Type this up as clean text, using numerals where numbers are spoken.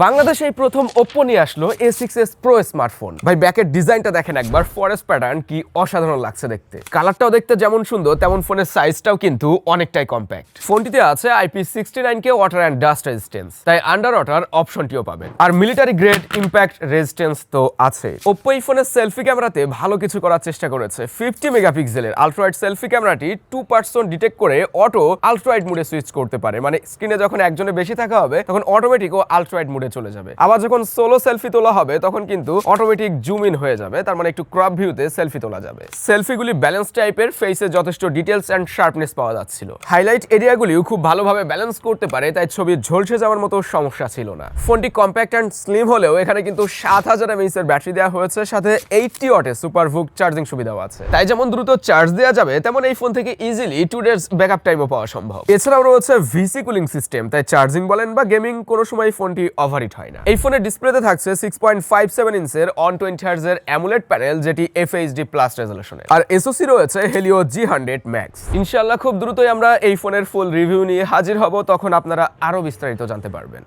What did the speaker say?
বাংলাদেশে এই প্রথম Oppo নিয়ে আসলো A6s Pro স্মার্টফোন। ভাই ব্যাকের ডিজাইনটা দেখেন একবার, ফরেস্ট প্যাটার্ন কি অসাধারণ লাগছে দেখতে। কালারটাও দেখতে যেমন সুন্দর তেমন ফোনের সাইজটাও কিন্তু অনেকটাই কম্প্যাক্ট। ফোনটিতে আছে IP69K water and dust resistance, তাই আন্ডার ওয়াটার অপশনটিও পাবেন। আর মিলিটারি গ্রেড ইম্প্যাক্ট রেজিস্ট্যান্স তো আছে। Oppo এই ফোনের সেলফি ক্যামেরাতে ভালো কিছু করার চেষ্টা করেছে। 50 মেগাপিক্সেলের আলট্রাওয়াইড সেলফি ক্যামেরাটি 2% ডিটেক্ট করে অটো আলট্রাওয়াইড মোডে সুইচ করতে পারে। মানে স্ক্রিনে যখন একজনে বেশি থাকা হবে তখন অটোমেটিক ও আলট্রাওয়াইড মোডে চলে যাবে। আবার যখন সোলো সেলফি তোলা হবে তখন কিন্তু অটোমেটিক জুম ইন হয়ে যাবে, তার মানে একটু ক্রপ ভিউতে সেলফি তোলা যাবে। সেলফিগুলি ব্যালেন্স টাইপের, ফেসে যথেষ্ট ডিটেলস এন্ড শার্পনেস পাওয়া যাচ্ছিল। হাইলাইট এরিয়াগুলিও খুব ভালোভাবে ব্যালেন্স করতে পারে, তাই ছবি ঝলসে যাওয়ার মতো সমস্যা ছিল না। ফোনটি কম্প্যাক্ট এন্ড স্লিম হলেও এখানে কিন্তু 7000 mAh এর ব্যাটারি দেওয়া হয়েছে, সাথে 80 ওয়াটের সুপার ভুক চার্জিং সুবিধাও আছে। তাই যেমন দ্রুত চার্জ দেওয়া যাবে তেমন এই ফোন থেকে ইজিলি 2 ডেজ ব্যাকআপ টাইমও পাওয়া সম্ভব। এছাড়াও রয়েছে ভিসি কুলিং সিস্টেম, তাই চার্জিং বলেন বা গেমিং কোনো সময় ফোনটি ওভারহিট হয় না। এই ফোনের ডিসপ্লেতে থাকছে 6.57 ইঞ্চের 120 হার্জ এর অ্যামোলেড প্যানেল, যেটি FHD+ রেজোলিউশনের। আর এসওসি রয়েছে Helio G100 Max। ইনশাআল্লাহ খুব দ্রুতই আমরা এই ফোনের ফুল রিভিউ নিয়ে হাজির হব, তখন আপনারা আরো বিস্তারিত জানতে পারবেন।